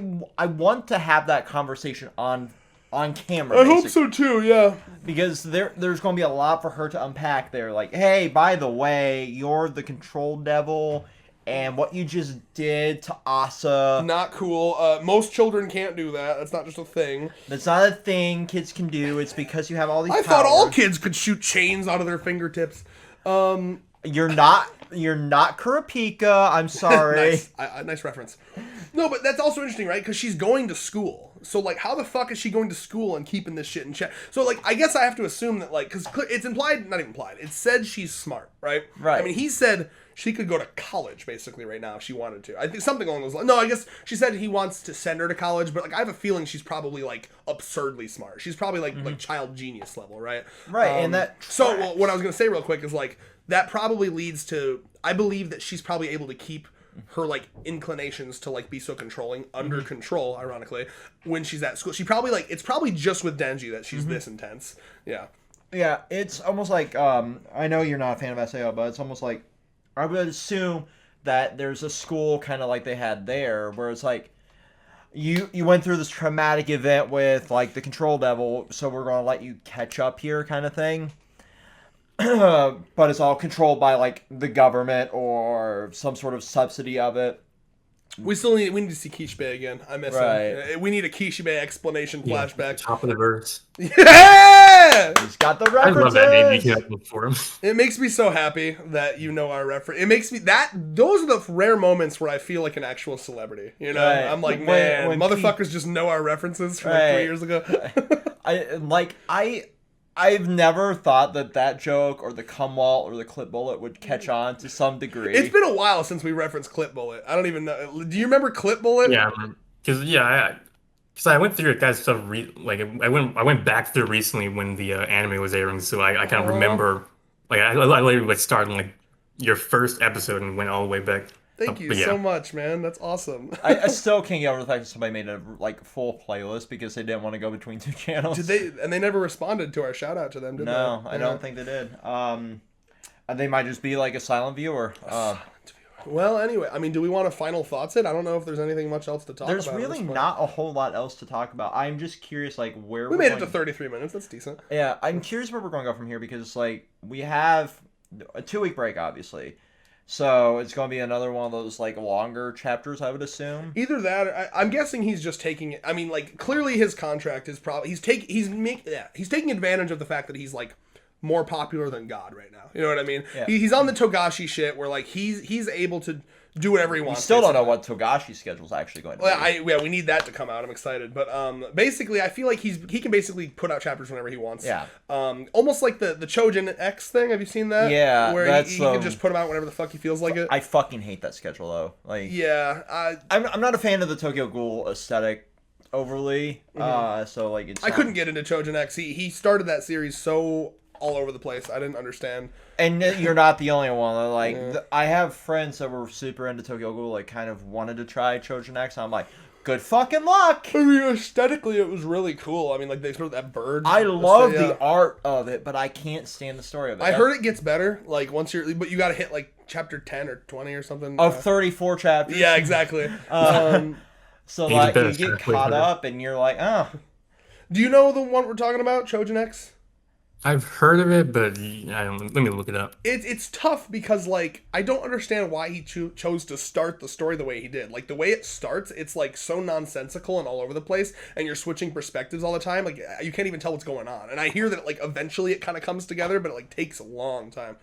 want to have that conversation on camera. I hope so too. Yeah. Because there's going to be a lot for her to unpack there. Like, hey, by the way, you're the control devil, and what you just did to Asa. Not cool. Most children can't do that. That's not just a thing. That's not a thing kids can do. It's because you have all these. I thought all kids could shoot chains out of their fingertips. You're not Kurapika. I'm sorry. Nice reference. No, but that's also interesting, right? Because she's going to school. So, like, how the fuck is she going to school and keeping this shit in check? So, like, I guess I have to assume that, like, because it's implied, not even implied, it said she's smart, right? Right. I mean, he said she could go to college, basically, right now if she wanted to. I think something along those lines. No, I guess she said he wants to send her to college, but, like, I have a feeling she's probably, like, absurdly smart. She's probably, like child genius level, right? Right, and that So, well, what I was going to say real quick is, like, that probably leads to, I believe that she's probably able to keep her like inclinations to like be so controlling under control, ironically, when she's at school. She probably like it's probably just with Denji that she's this intense. Yeah. Yeah, it's almost like I know you're not a fan of SAO, but it's almost like I would assume that there's a school kind of like they had there where it's like you went through this traumatic event with like the control devil, so we're going to let you catch up here kind of thing. But it's all controlled by like the government or some sort of subsidy of it. We need to see Kishibe again. I miss him. We need a Kishibe explanation flashback. Top of the verse. Yeah! He's got the I references. love that name. You can look for him. It makes me so happy that you know our reference. It makes me those are the rare moments where I feel like an actual celebrity. You know, Right. I'm like, When motherfuckers just know our references from like 3 years ago. I've never thought that joke or the cum wall or the clip bullet would catch on to some degree. It's been a while since we referenced Clip Bullet. I don't even know. Do you remember Clip Bullet? Yeah, because I went through that stuff. I went back through recently when the anime was airing, so I kind of remember. Like I literally started like your first episode and went all the way back. Thank you so much, man. That's awesome. I still can't get over the fact that somebody made a like full playlist because they didn't want to go between two channels. Did they? And they never responded to our shout out to them, did they? No, I don't think they did. They might just be like a silent viewer. Well, anyway, I mean, do we want to final thoughts it? I don't know if there's anything much else to talk There's about. There's really not a whole lot else to talk about. I'm just curious, like, where we made it to 33 minutes. That's decent. Yeah, I'm curious where we're going to go from here because, like, we have a 2-week break, obviously. So it's going to be another one of those, like, longer chapters, I would assume. Either that, or I'm guessing he's just taking it. I mean, like, clearly his contract is probably he's taking advantage of the fact that he's like more popular than God right now. You know what I mean? Yeah. He's on the Togashi shit where like he's able to do whatever he wants. We still don't know what Togashi's schedule is actually going to be. Well, we need that to come out. I'm excited, but basically, I feel like he can basically put out chapters whenever he wants. Yeah. Almost like the Chojin X thing. Have you seen that? Yeah. Where he can just put them out whenever the fuck he feels like it. I fucking hate that schedule though. Like. Yeah. I'm not a fan of the Tokyo Ghoul aesthetic overly. So like it's. I couldn't get into Chojin X. He started that series so all over the place. I didn't understand. And you're not the only one. Like I have friends that were super into Tokyo Ghoul, like kind of wanted to try Chojin X. I'm like, Good fucking luck. I mean, aesthetically, it was really cool. I mean, like they sort of that bird. I love yeah. the art of it, but I can't stand the story of it. I heard it gets better. Like once you're, but you got to hit like chapter 10 or 20 or something. Of 34 chapters. Yeah, exactly. So You like get you better get halfway caught through. up, and you're like, oh. Do you know the one we're talking about, Trojan X? I've heard of it, but I don't. Let me look it up. It's tough because like I don't understand why he chose to start the story the way he did. Like the way it starts, it's like so nonsensical and all over the place, and you're switching perspectives all the time. Like you can't even tell what's going on. And I hear that like eventually it kind of comes together, but it like takes a long time.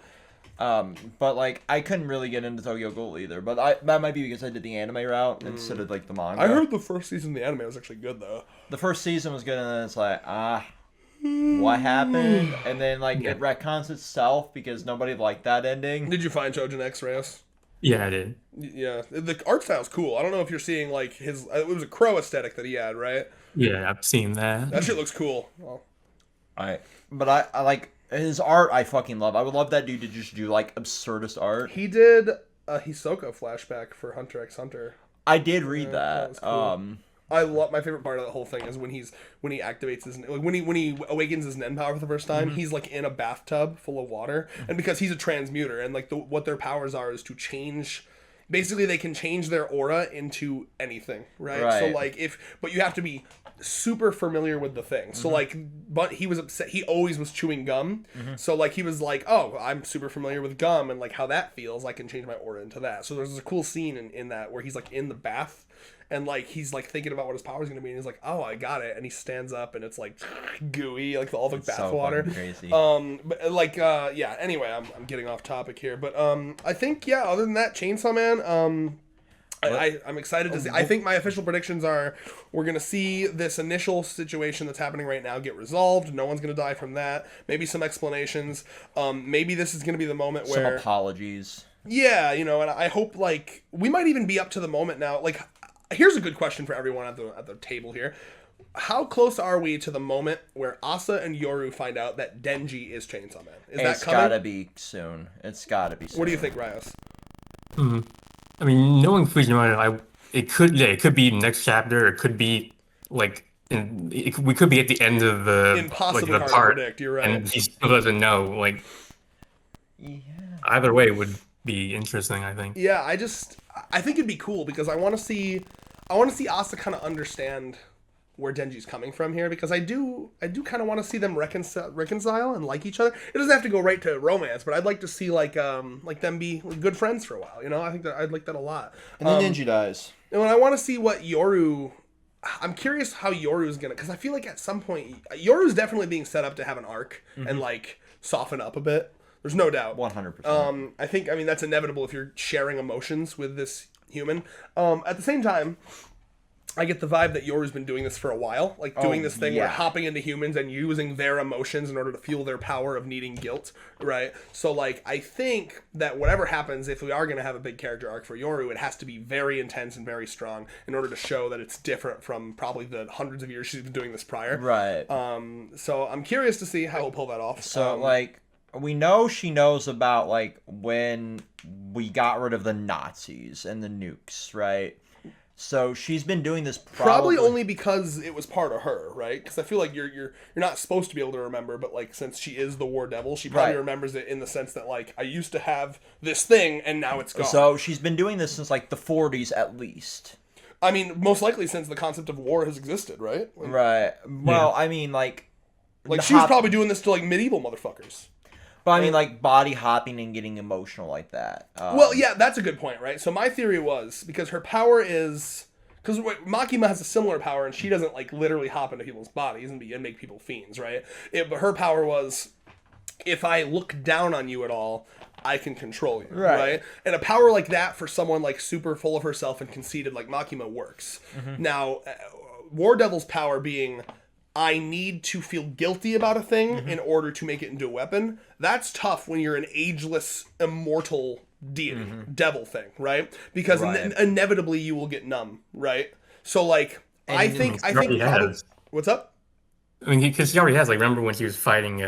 But like I couldn't really get into Tokyo Ghoul either. But that might be because I did the anime route instead of like the manga. I heard the first season of the anime was actually good though. The first season was good, and then it's like, what happened? And then like it retcons itself because nobody liked that ending. Did you find Trojan X, Reyes? Yeah, I did. Yeah, the art style's cool. I don't know if you're seeing like his. It was a crow aesthetic that he had, right? Yeah, I've seen that. That shit looks cool. Well, But I like his art. I fucking love. I would love that dude to just do like absurdist art. he did a Hisoka flashback for Hunter x Hunter. I did read that was that. cool. I love my favorite part of the whole thing is when he activates his like, when he awakens his Nen power for the first time. He's like in a bathtub full of water, and because he's a transmuter and like what their powers are is to change. Basically, they can change their aura into anything, right? So like but you have to be super familiar with the thing. So like, but he was upset. He always was chewing gum. So like he was like, oh, I'm super familiar with gum and like how that feels. I can change my aura into that. So there's a cool scene in that where he's like in the bath. And like he's like thinking about what his power is gonna be, and he's like, "Oh, I got it!" And he stands up, and it's like gooey, like all the bath so water. crazy. But like, yeah. Anyway, I'm getting off topic here, but I think yeah. Other than that, Chainsaw Man, I'm excited to see. I think my official predictions are we're gonna see this initial situation that's happening right now get resolved. No one's gonna die from that. Maybe some explanations. Maybe this is gonna be the moment Some where apologies. yeah, and I hope like we might even be up to the moment now. Like, here's a good question for everyone at the table here. How close are we to the moment where Asa and Yoru find out that Denji is Chainsaw Man? Is that coming? Gotta be soon. It's gotta be soon. What do you think, Rios? I mean, knowing Fujimura, it could be next chapter. It could be like we could be at the end of the Impossibly the hard part, to predict. You're right. and he still doesn't know. Like, either way would be interesting. I think. Yeah, I think it'd be cool because I want to see Asa kind of understand where Denji's coming from here, because I do kind of want to see them reconcile and like each other. It doesn't have to go right to romance, but I'd like to see like them be good friends for a while. You know, I think that I'd like that a lot. And then Denji dies. And when I want to see what Yoru, I'm curious how Yoru's gonna, because I feel like at some point Yoru's definitely being set up to have an arc and like soften up a bit. There's no doubt. 100%. I mean that's inevitable if you're sharing emotions with this human. At the same time, I get the vibe that Yoru's been doing this for a while, like doing this thing where hopping into humans and using their emotions in order to fuel their power of needing guilt, right? So like I think that whatever happens, if we are going to have a big character arc for Yoru, it has to be very intense and very strong in order to show that it's different from probably the hundreds of years she's been doing this prior. Right. So I'm curious to see how he'll pull that off. So like we know she knows about like when we got rid of the Nazis and the nukes, right? So she's been doing this probably only because it was part of her, right? Because I feel like you're not supposed to be able to remember, but like since she is the War Devil, she probably remembers it in the sense that like I used to have this thing and now it's gone. So she's been doing this since like the 40s at least. I mean, most likely since the concept of war has existed, right? Like, right. Well, I mean, like she was probably doing this to like medieval motherfuckers. But I mean, like body hopping and getting emotional like that. Well, yeah, that's a good point, right? So my theory was because her power is because Makima has a similar power, and she doesn't like literally hop into people's bodies and make people fiends, right? But her power was if I look down on you at all, I can control you, right? And a power like that for someone like super full of herself and conceited like Makima works. Now, War Devil's power being I need to feel guilty about a thing in order to make it into a weapon. That's tough when you're an ageless, immortal deity, devil thing, right? Because inevitably you will get numb, right? So like, I think what's up? I mean, because she already has. Like, remember when she was fighting,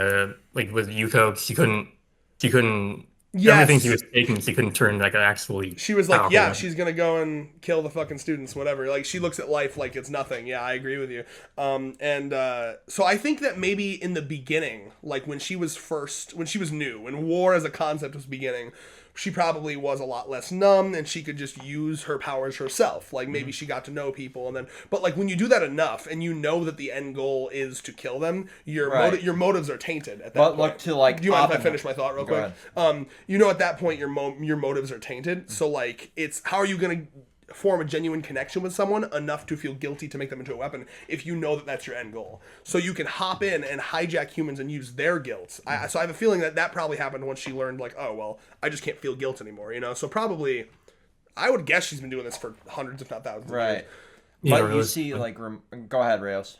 like with Yuko, she couldn't Everything she Yes. was taking, she couldn't turn like an actually She was like, powerful yeah, weapon. she's gonna go and kill the fucking students, whatever. Like she looks at life like it's nothing. Yeah, I agree with you. So I think that maybe in the beginning, like when she was new, when war as a concept was beginning, she probably was a lot less numb and she could just use her powers herself. Like maybe she got to know people and then, but like when you do that enough and you know that the end goal is to kill them, Right. your motives are tainted at that But point. look to, like, do you mind if I Oppenheimer. finish my thought real Go quick? ahead. You know, at that point your motives are tainted. So like it's how are you gonna form a genuine connection with someone enough to feel guilty to make them into a weapon if you know that that's your end goal. So you can hop in and hijack humans and use their guilt. So I have a feeling that probably happened once she learned like, oh well, I just can't feel guilt anymore, you know. So probably I would guess she's been doing this for hundreds if not thousands of Right. years. Yeah, But you really. see, like, go ahead, Rios.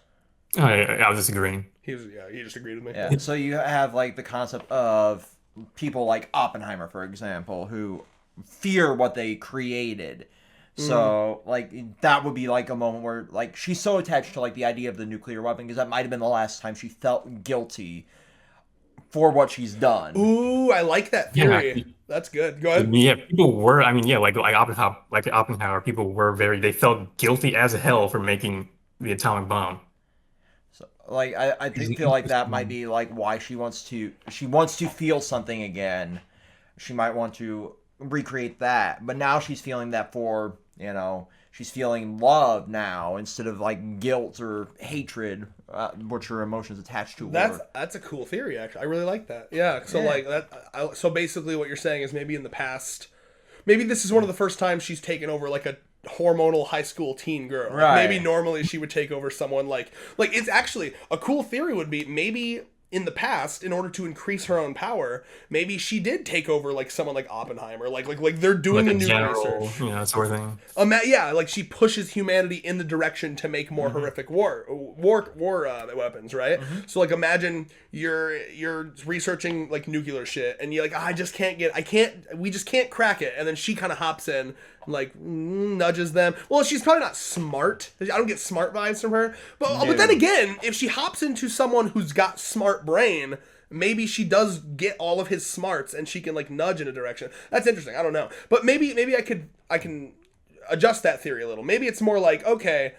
I was disagreeing. He just agreed with me. Yeah. So you have, like, the concept of people like Oppenheimer, for example, who fear what they created. So, like, that would be, like, a moment where, like, she's so attached to, like, the idea of the nuclear weapon, because that might have been the last time she felt guilty for what she's done. Ooh, I like that theory. That's good. Go ahead. Yeah, people were. I mean, yeah, like Oppenheimer, people were they felt guilty as hell for making the atomic bomb. So, like, I feel like that might be, like, why she wants to feel something again. She might want to recreate that, but now she's feeling that for, she's feeling love now instead of, like, guilt or hatred, which are emotions attached to her. That's a cool theory. Actually, I really like that. Yeah. So like that. So basically, what you're saying is maybe in the past, maybe this is one of the first times she's taken over like a hormonal high school teen girl. Like, Right. maybe normally she would take over someone like it's actually a cool theory would be maybe in the past in order to increase her own power maybe she did take over like someone like Oppenheimer like they're doing Like the a new general, research. that sort of thing. Yeah, like she pushes humanity in the direction to make more horrific war weapons, right? So like imagine you're researching like nuclear shit, and you're like, we just can't crack it, and then she kind of hops in, like nudges them. Well, she's probably not smart. I don't get smart vibes from her, but then again, if she hops into someone who's got smart brain. Maybe she does get all of his smarts and she can like nudge in a direction. That's interesting. I don't know. But maybe I can adjust that theory a little. Maybe it's more like, okay,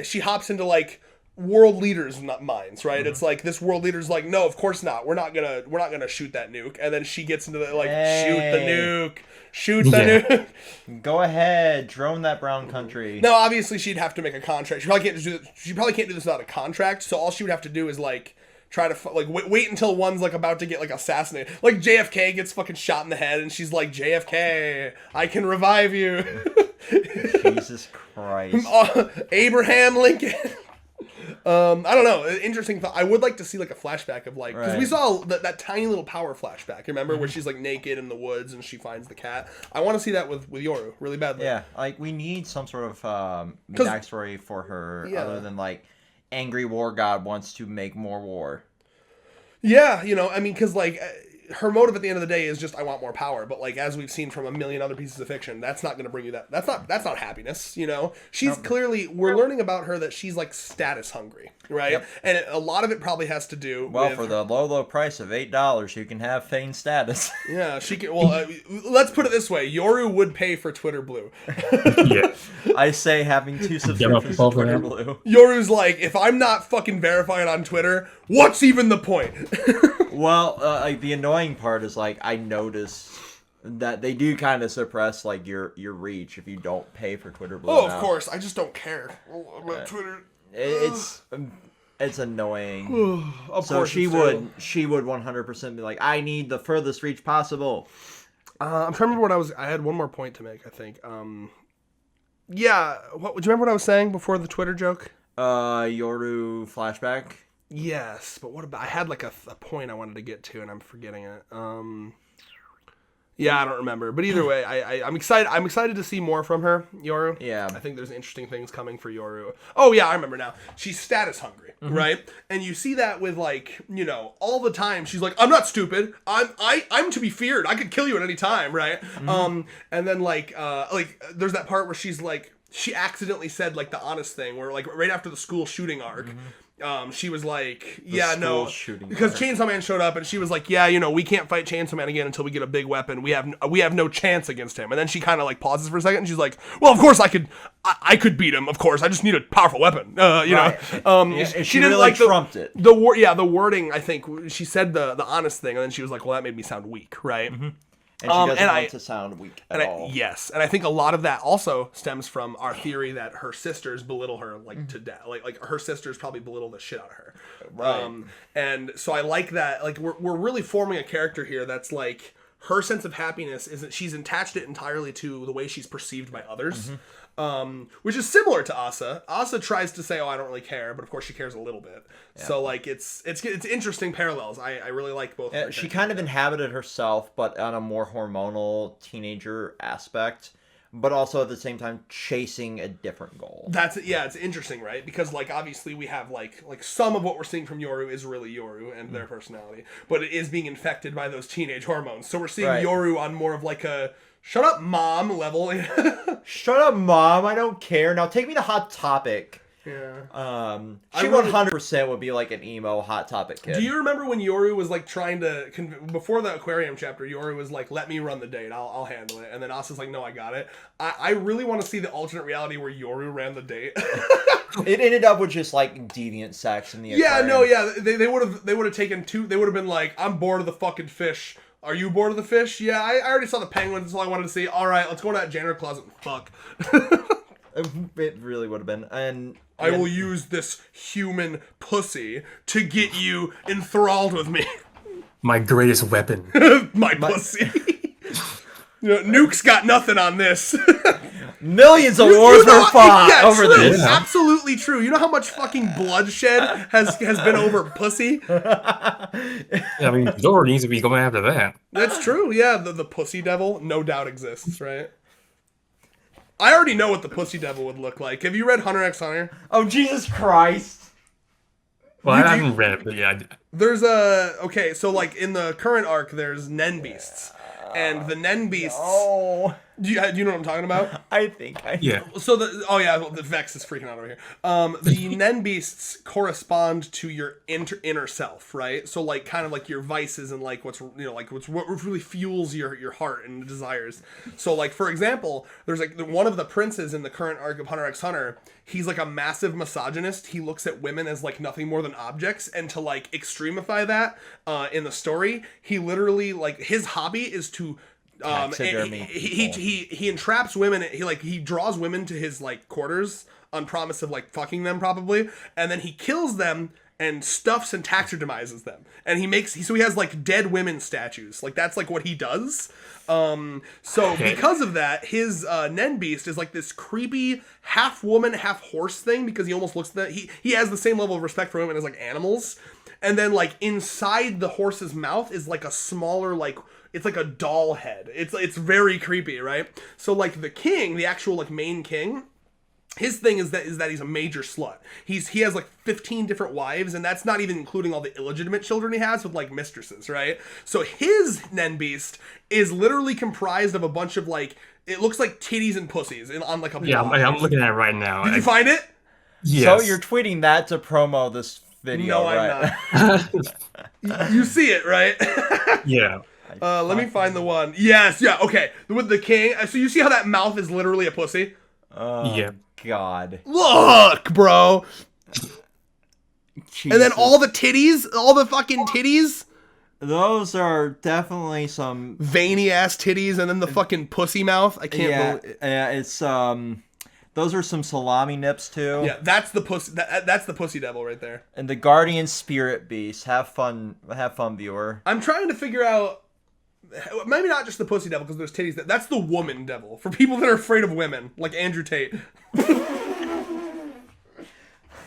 she hops into like world leaders' minds, right? It's like this world leader's like, no, of course not. We're not gonna shoot that nuke. And then she gets into the like, shoot the nuke. Go ahead, drone that brown country. Now, obviously, she'd have to make a contract. She probably can't do this without a contract. So all she would have to do is like try to like wait until one's like about to get like assassinated. Like JFK gets fucking shot in the head, and she's like, JFK, I can revive you. Jesus Christ. Abraham Lincoln. I don't know. Interesting thought. I would like to see like a flashback of like because we saw that tiny little power flashback. Remember where she's like naked in the woods and she finds the cat. I want to see that with Yoru really badly. Yeah, like we need some sort of backstory for her other than like angry war god wants to make more war. Yeah, I mean, because like her motive at the end of the day is just I want more power. But like as we've seen from a million other pieces of fiction, that's not going to bring you that. That's not happiness. She's clearly we're learning about her that she's like status hungry, right? Yep. And a lot of it probably has to do with For the low price of $8, you can have feigned status. Yeah, she can. Well, let's put it this way: Yoru would pay for Twitter Blue. Yeah. I say having 2 subscriptions to Twitter Blue. Yoru's like, if I'm not fucking verified on Twitter, what's even the point? Well, like the annoying part is like I notice that they do kind of suppress like your reach if you don't pay for Twitter Blue. Oh, now. of course. I just don't care about Twitter. It's annoying. Of So course, she it's would terrible. 100% be like, I need the furthest reach possible. I'm trying to remember what I had one more point to make. I think. Yeah. What? Do you remember what I was saying before the Twitter joke? Yoru flashback. Yes, but what about? I had like a point I wanted to get to, and I'm forgetting it. Yeah, I don't remember. But either way, I'm excited. I'm excited to see more from her, Yoru. Yeah. I think there's interesting things coming for Yoru. Oh yeah, I remember now. She's status hungry, right? And you see that with like, all the time. She's like, I'm not stupid. I'm to be feared. I could kill you at any time, right? And then like there's that part where she's like, she accidentally said like the honest thing, where like right after the school shooting arc. She was like, yeah, no, because Chainsaw Man showed up and she was like, yeah, you know, we can't fight Chainsaw Man again until we get a big weapon. We have no chance against him. And then she kind of like pauses for a second and she's like, well, of course I could beat him. Of course. I just need a powerful weapon. You know, she didn't really like trumped it. The wording, I think she said the honest thing. And then she was like, well, that made me sound weak. Right. Mm-hmm. And she doesn't want to sound weak at all. Yes, and I think a lot of that also stems from our theory that her sisters belittle her like to death. Like her sisters probably belittle the shit out of her. Right. And so I like that. Like we're really forming a character here that's like her sense of happiness isn't. She's attached it entirely to the way she's perceived by others. Which is similar to Asa. Asa tries to say, "Oh, I don't really care," but of course she cares a little bit. Yeah. So like it's interesting parallels. I really like both. Yeah, she kind of inhabited herself, but on a more hormonal teenager aspect, but also at the same time chasing a different goal. It's interesting, right? Because like obviously we have like some of what we're seeing from Yoru is really Yoru and their personality, but it is being infected by those teenage hormones. So we're seeing Yoru on more of like a shut up, mom level. Shut up, mom. I don't care. Now take me to Hot Topic. Yeah. She 100% would be like an emo Hot Topic kid. Do you remember when Yoru was like trying to before the aquarium chapter? Yoru was like, "Let me run the date. I'll handle it." And then Asa's like, "No, I got it." I really want to see the alternate reality where Yoru ran the date. It ended up with just like deviant sex in the aquarium. They would have taken two. They would have been like, "I'm bored of the fucking fish. Are you bored of the fish?" Yeah, I already saw the penguins. That's all I wanted to see. All right, let's go to that janitor closet and fuck. It really would have been. And I will use this human pussy to get you enthralled with me. My greatest weapon. My pussy. Nuke's got nothing on this. Millions of wars were fought over this. Yeah. Absolutely true. You know how much fucking bloodshed has been over pussy? I mean, Zoro needs to be going after that. That's true. Yeah, the pussy devil no doubt exists, right? I already know what the pussy devil would look like. Have you read Hunter x Hunter? Oh, Jesus Christ. Well, I haven't read it, but yeah. There's so like in the current arc, there's Nen beasts. And the Nen beasts... Oh... Do you know what I'm talking about? I think I know. So the Vex is freaking out over here. The Nen beasts correspond to your inner self, right? So like kind of like your vices and like what really fuels your heart and desires. So like for example, there's like one of the princes in the current arc of Hunter x Hunter. He's like a massive misogynist. He looks at women as like nothing more than objects, and to like extremify that in the story, he literally like his hobby is to he entraps women. He draws women to his like quarters on promise of like fucking them probably, and then he kills them and stuffs and taxidermizes them. And he has like dead women statues. Like that's like what he does. Because of that, his Nen beast is like this creepy half woman, half horse thing, because he almost looks at that. He has the same level of respect for women as like animals. And then like inside the horse's mouth is like a smaller like it's like a doll head. It's very creepy, right? So like the king, the actual like main king, his thing is that he's a major slut. He has like 15 different wives, and that's not even including all the illegitimate children he has with like mistresses, right? So his Nen beast is literally comprised of a bunch of like it looks like titties and pussies on like a block. Yeah, I'm looking at it right now. Did you find it? Yes. So you're tweeting that to promo this video, right? I'm not. You see it, right? Yeah. Let me find the one. Yes, yeah, okay. With the king. So you see how that mouth is literally a pussy? Yeah. God. Look, bro. Jesus. And then all the fucking titties. Those are definitely some veiny ass titties, and then the fucking pussy mouth. I can't believe. Yeah, it's those are some salami nips too. Yeah, that's the pussy. That's the pussy devil right there. And the guardian spirit beast. Have fun, viewer. I'm trying to figure out. Maybe not just the pussy devil because there's titties. That's the woman devil for people that are afraid of women, like Andrew Tate.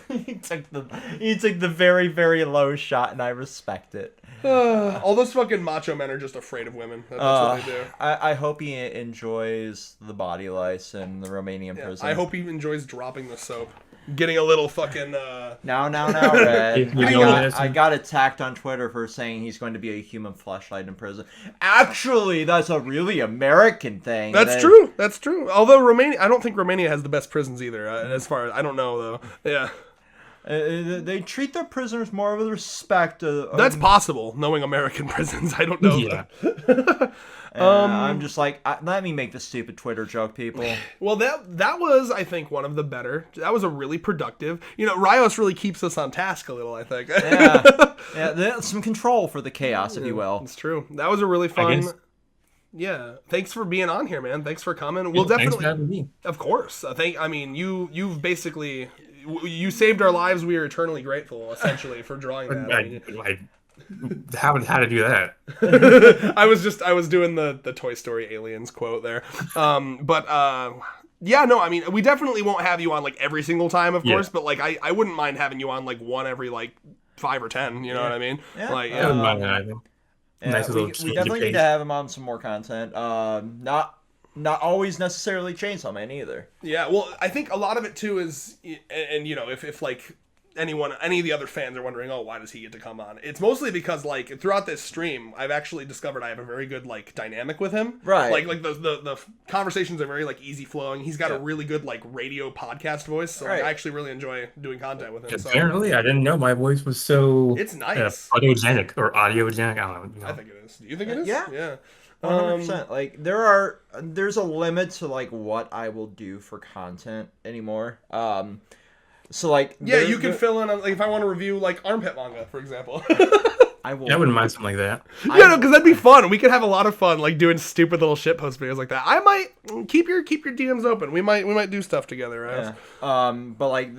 He took the very, very low shot, and I respect it. All those fucking macho men are just afraid of women. That's what they do. I hope he enjoys the body lice in the Romanian prison. I hope he enjoys dropping the soap. getting a little fucking. Now, Red. You I got attacked on Twitter for saying he's going to be a human fleshlight in prison. Actually, that's a really American thing. That's true. That's true. Although Romania, I don't think Romania has the best prisons either. As far as I don't know though. Yeah. They treat their prisoners more with respect. That's possible, knowing American prisons. I don't know. Yeah. I'm just like, let me make this stupid Twitter joke, people. Well, that was, I think, one of the better. That was a really productive. Rios really keeps us on task a little, I think. Yeah, some control for the chaos, if you will. It's true. That was a really fun. Yeah, thanks for being on here, man. Thanks for coming. We'll Thanks definitely, for having me. of course. You've basically, you saved our lives. We are eternally grateful, essentially, for drawing that. How to do that? I was doing the Toy Story aliens quote there. Yeah, no, I mean, we definitely won't have you on like every single time, of course, but like I wouldn't mind having you on like one every like 5 or 10. You know what I mean? Yeah. Like, I wouldn't mind that either. Yeah, Nice we little definitely need to have him on some more content. Not always necessarily Chainsaw Man either. Yeah, well, I think a lot of it too is, and if like any of the other fans are wondering, oh, why does he get to come on? It's mostly because like throughout this stream, I've actually discovered I have a very good like dynamic with him. Right. Like the conversations are very like easy flowing. He's got a really good like radio podcast voice, so like, I actually really enjoy doing content with him. So. Apparently, I didn't know my voice was so. It's nice. Photogenic or audiogenic. I don't know. I think it is. Do you think it is? Yeah. 100%. Like there's a limit to like what I will do for content anymore. So like you can fill in on, like if I want to review like armpit manga, for example. I will. I wouldn't mind something like that. No, because that'd be fun. We could have a lot of fun like doing stupid little shitpost videos like that. I might keep your DMs open. We might do stuff together, right? Yeah. But like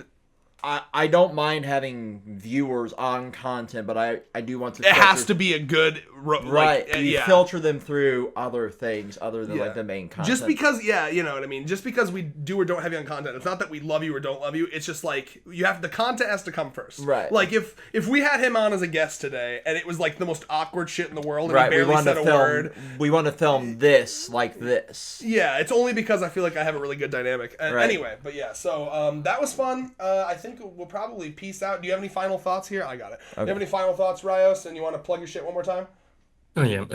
I don't mind having viewers on content, but I do want to. It has to be a good right. You filter them through other things other than like the main content. Just because, you know what I mean. Just because we do or don't have you on content, it's not that we love you or don't love you. It's just like the content has to come first. Right. Like if we had him on as a guest today and it was like the most awkward shit in the world and he barely said a word. We want to film this like this. Yeah, it's only because I feel like I have a really good dynamic. Anyway, but yeah, so that was fun. I think we'll probably peace out. Do you have any final thoughts here? I got it. Okay. Do you have any final thoughts, Rios? And you want to plug your shit one more time? Oh yeah,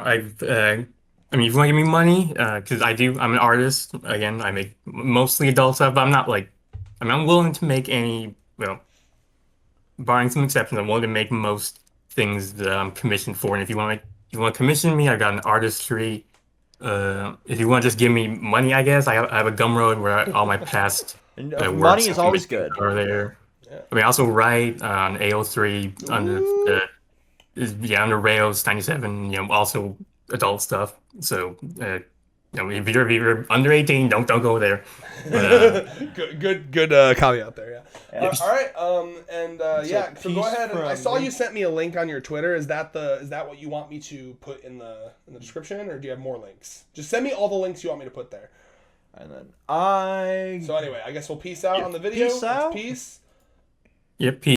I mean, if you want to give me money, because I'm an artist. Again, I make mostly adult stuff, but I'm not like, I'm willing to make any, barring some exceptions, I'm willing to make most things that I'm commissioned for. And if you want to commission me, I've got an artistry. If you want to just give me money, I guess I have a Gumroad where all my past money is always good. Are there? Yeah. I mean, I also write on AO3 under Rails 97. Also adult stuff. So if you're under 18, don't go there. But, good caveat there. Yeah. All right. So go ahead. I saw you sent me a link on your Twitter. Is that what you want me to put in the description, or do you have more links? Just send me all the links you want me to put there. And then So anyway, I guess we'll peace out on the video. Peace out. Peace. Yep. Peace.